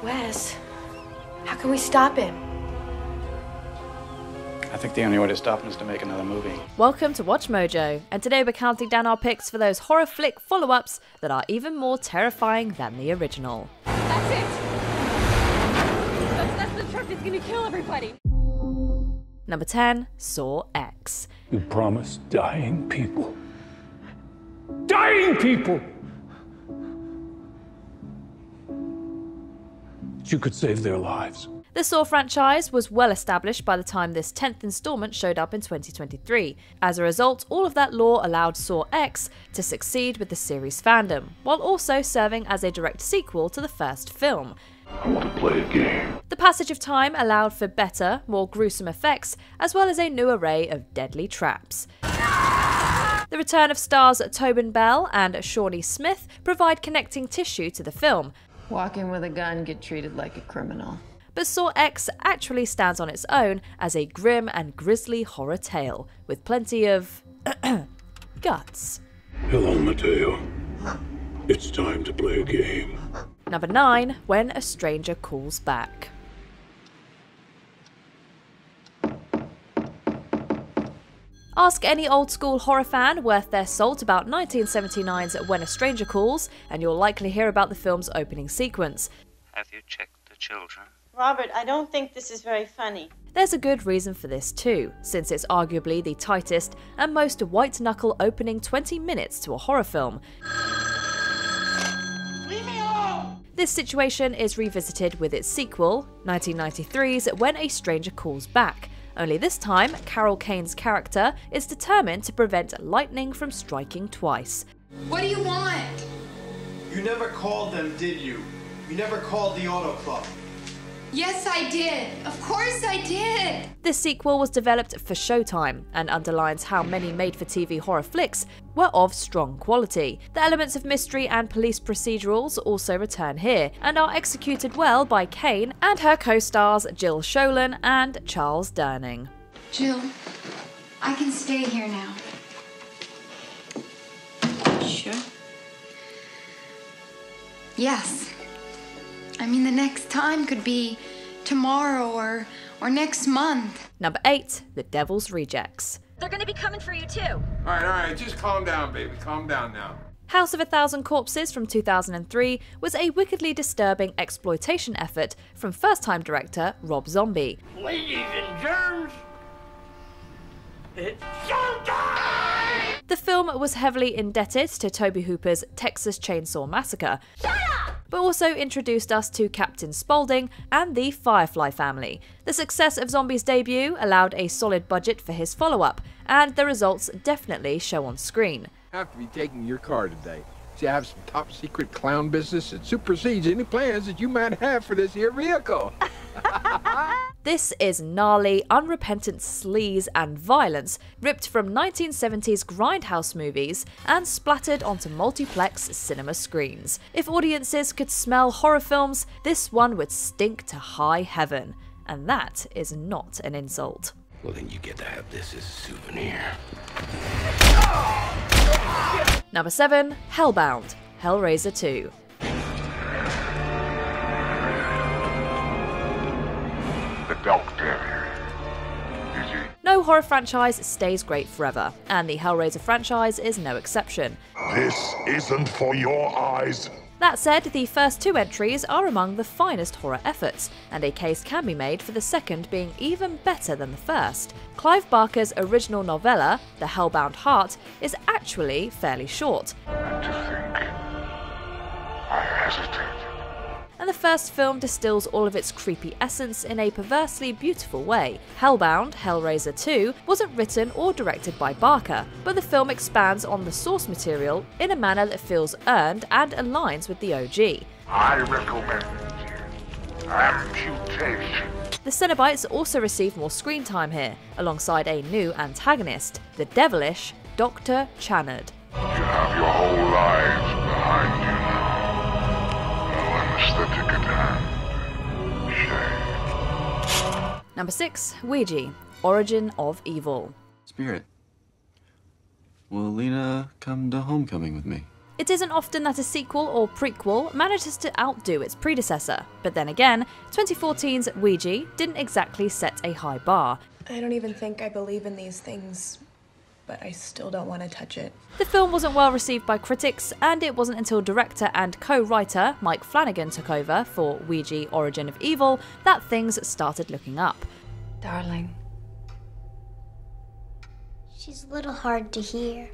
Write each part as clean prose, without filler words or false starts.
Wes, how can we stop him? I think the only way to stop him is to make another movie. Welcome to Watch Mojo, and today we're counting down our picks for those horror flick follow-ups that are even more terrifying than the original. That's it! That's the truck that's gonna kill everybody! Number 10, Saw X. You promised dying people. Dying people! You could save their lives. The Saw franchise was well established by the time this 10th installment showed up in 2023. As a result, all of that lore allowed Saw X to succeed with the series fandom, while also serving as a direct sequel to the first film. I want to play a game. The passage of time allowed for better, more gruesome effects, as well as a new array of deadly traps. The return of stars Tobin Bell and Shawnee Smith provide connecting tissue to the film. Walking with a gun, get treated like a criminal. But Saw X actually stands on its own as a grim and grisly horror tale, with plenty of guts. Hello, Mateo. It's time to play a game. Number 9, When a Stranger Calls Back. Ask any old school horror fan worth their salt about 1979's When a Stranger Calls, and you'll likely hear about the film's opening sequence. Have you checked the children? Robert, I don't think this is very funny. There's a good reason for this too, since it's arguably the tightest and most white-knuckle opening 20 minutes to a horror film. Leave me alone! This situation is revisited with its sequel, 1993's When a Stranger Calls Back. Only this time, Carol Kane's character is determined to prevent lightning from striking twice. What do you want? You never called them, did you? You never called the auto club. Yes, I did. Of course I did. This sequel was developed for Showtime and underlines how many made-for-TV horror flicks were of strong quality. The elements of mystery and police procedurals also return here and are executed well by Kane and her co-stars Jill Schoelen and Charles Durning. Jill, I can stay here now. Sure. Yes. I mean, the next time could be tomorrow or next month. Number 8, The Devil's Rejects. They're gonna be coming for you too. All right, just calm down, baby. Calm down now. House of a Thousand Corpses from 2003 was a wickedly disturbing exploitation effort from first-time director Rob Zombie. Ladies and germs, it's showtime! The film was heavily indebted to Tobe Hooper's Texas Chainsaw Massacre, but also introduced us to Captain Spaulding and the Firefly family. The success of Zombie's debut allowed a solid budget for his follow-up, and the results definitely show on screen. Have to be taking your car today. See, I have some top secret clown business that supersedes any plans that you might have for this here vehicle. This is gnarly, unrepentant sleaze and violence ripped from 1970s grindhouse movies and splattered onto multiplex cinema screens. If audiences could smell horror films, this one would stink to high heaven. And that is not an insult. Well, then you get to have this as a souvenir. Number 7, Hellbound Hellraiser 2. The doctor. Is he? No horror franchise stays great forever, and the Hellraiser franchise is no exception. This isn't for your eyes. That said, the first 2 entries are among the finest horror efforts, and a case can be made for the second being even better than the first. Clive Barker's original novella, The Hellbound Heart, is actually fairly short. And to think, I hesitate. And the first film distills all of its creepy essence in a perversely beautiful way. Hellbound Hellraiser 2 wasn't written or directed by Barker, but the film expands on the source material in a manner that feels earned and aligns with the OG. I recommend amputation. The Cenobites also receive more screen time here, alongside a new antagonist, the devilish Dr. Channard. You have your whole lives behind you now. Anesthetic at hand. Shame. Number 6, Ouija, Origin of Evil. Spirit, will Lena come to homecoming with me? It isn't often that a sequel or prequel manages to outdo its predecessor, but then again, 2014's Ouija didn't exactly set a high bar. I don't even think I believe in these things, but I still don't want to touch it. The film wasn't well received by critics, and it wasn't until director and co-writer Mike Flanagan took over for Ouija Origin of Evil that things started looking up. Darling. She's a little hard to hear.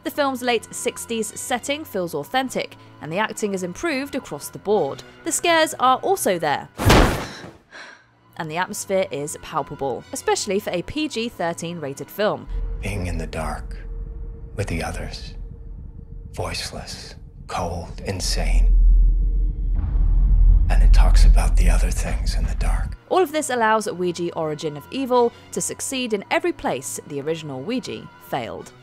The film's late 60s setting feels authentic, and the acting is improved across the board. The scares are also there, and the atmosphere is palpable, especially for a PG-13 rated film. Being in the dark with the others, voiceless, cold, insane. And it talks about the other things in the dark. All of this allows Ouija Origin of Evil to succeed in every place the original Ouija failed.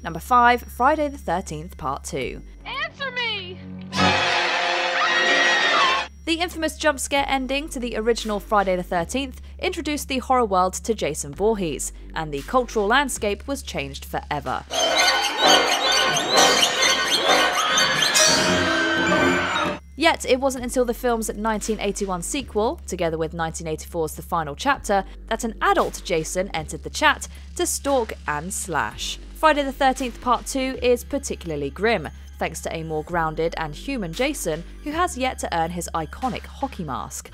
Number 5, Friday the 13th Part 2. Answer me! The infamous jump scare ending to the original Friday the 13th introduced the horror world to Jason Voorhees, and the cultural landscape was changed forever. Yet it wasn't until the film's 1981 sequel, together with 1984's The Final Chapter, that an adult Jason entered the chat to stalk and slash. Friday the 13th Part 2 is particularly grim, thanks to a more grounded and human Jason who has yet to earn his iconic hockey mask.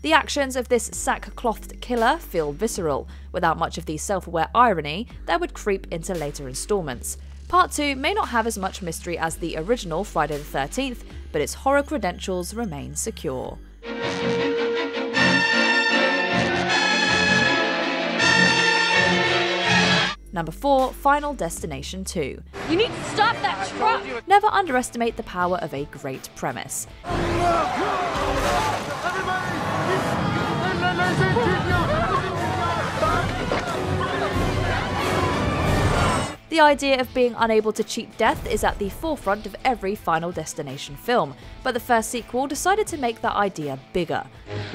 The actions of this sackclothed killer feel visceral, without much of the self-aware irony that would creep into later installments. Part 2 may not have as much mystery as the original Friday the 13th, but its horror credentials remain secure. Number 4, Final Destination 2. You need to stop that truck! Never underestimate the power of a great premise. The idea of being unable to cheat death is at the forefront of every Final Destination film, but the first sequel decided to make that idea bigger.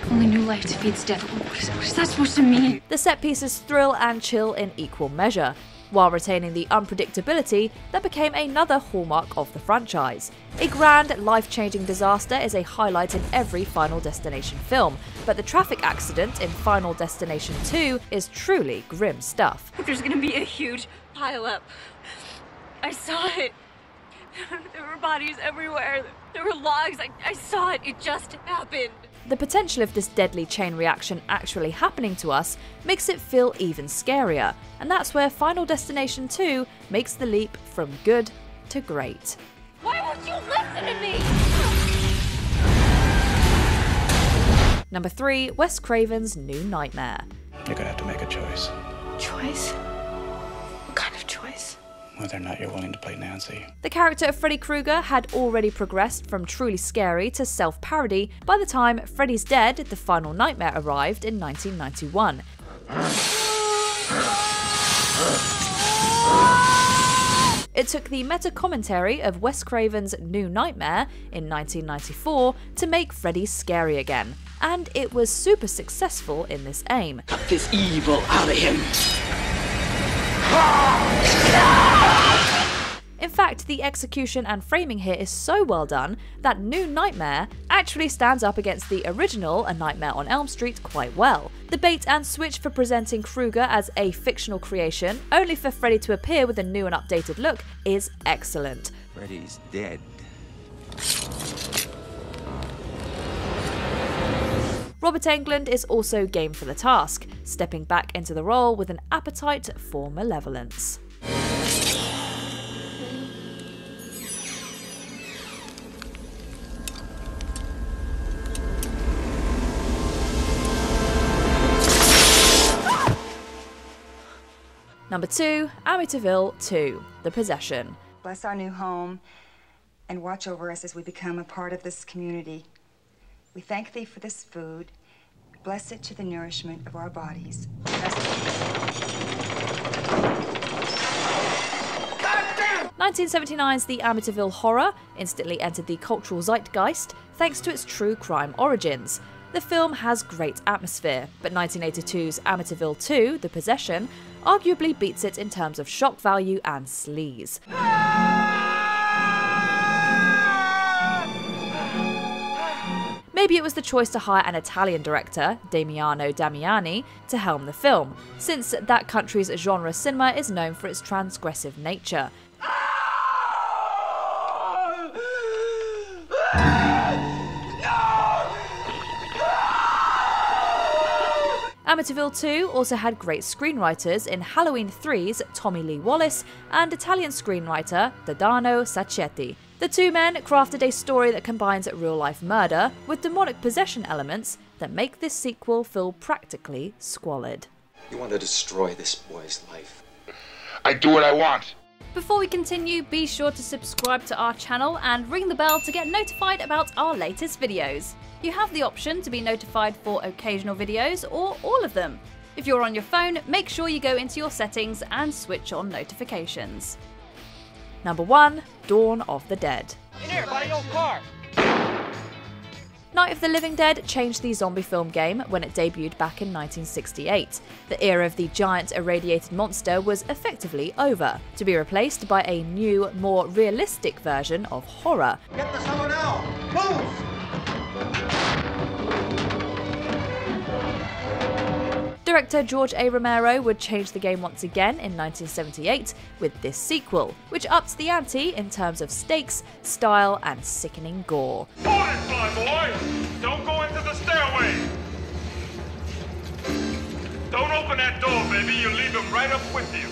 Only new life defeats death. What is that supposed to mean? The set pieces thrill and chill in equal measure, while retaining the unpredictability that became another hallmark of the franchise. A grand, life-changing disaster is a highlight in every Final Destination film, but the traffic accident in Final Destination 2 is truly grim stuff. There's gonna be a huge pile-up. I saw it. There were bodies everywhere. There were logs. I saw it. It just happened. The potential of this deadly chain reaction actually happening to us makes it feel even scarier, and that's where Final Destination 2 makes the leap from good to great. Why won't you listen to me? Number 3, Wes Craven's New Nightmare. You're gonna have to make a choice. Choice? What kind of choice? Whether or not you're willing to play Nancy. The character of Freddy Krueger had already progressed from truly scary to self-parody by the time Freddy's Dead: The Final Nightmare arrived in 1991. It took the meta-commentary of Wes Craven's New Nightmare in 1994 to make Freddy scary again, and it was super successful in this aim. Cut this evil out of him! In fact, the execution and framing here is so well done that New Nightmare actually stands up against the original A Nightmare on Elm Street quite well. The bait and switch for presenting Krueger as a fictional creation, only for Freddy to appear with a new and updated look, is excellent. Freddy's dead. Robert Englund is also game for the task, stepping back into the role with an appetite for malevolence. Number 2, Amityville 2, The Possession. Bless our new home and watch over us as we become a part of this community. We thank thee for this food. Bless it to the nourishment of our bodies. 1979's The Amityville Horror instantly entered the cultural zeitgeist thanks to its true crime origins. The film has great atmosphere, but 1982's Amityville 2, The Possession, arguably beats it in terms of shock value and sleaze. Maybe it was the choice to hire an Italian director, Damiano Damiani, to helm the film, since that country's genre cinema is known for its transgressive nature. Amityville 2 also had great screenwriters in Halloween 3's Tommy Lee Wallace and Italian screenwriter Dardano Sacchetti. The two men crafted a story that combines real-life murder with demonic possession elements that make this sequel feel practically squalid. You want to destroy this boy's life. I do what I want. Before we continue, be sure to subscribe to our channel and ring the bell to get notified about our latest videos. You have the option to be notified for occasional videos or all of them. If you're on your phone, make sure you go into your settings and switch on notifications. Number 1. Dawn of the Dead. In here, buy your car. Night of the Living Dead changed the zombie film game when it debuted back in 1968. The era of the giant irradiated monster was effectively over, to be replaced by a new, more realistic version of horror. Get the summer now! Move! Director George A. Romero would change the game once again in 1978 with this sequel, which upped the ante in terms of stakes, style, and sickening gore. Hold it, fly boy! Don't go into the stairway! Don't open that door, baby. You'll leave him right up with you.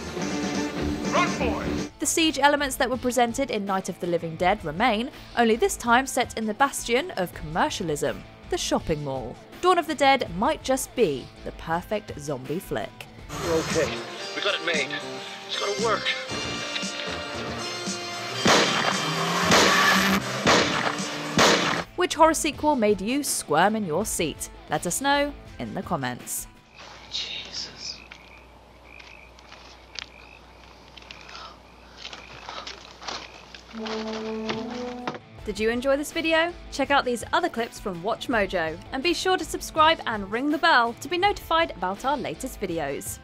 Run for it! The siege elements that were presented in Night of the Living Dead remain, only this time set in the bastion of commercialism, the shopping mall. Dawn of the Dead might just be the perfect zombie flick. We're okay. We got it made. It's gonna work. Which horror sequel made you squirm in your seat? Let us know in the comments. Jesus. Did you enjoy this video? Check out these other clips from WatchMojo, and be sure to subscribe and ring the bell to be notified about our latest videos.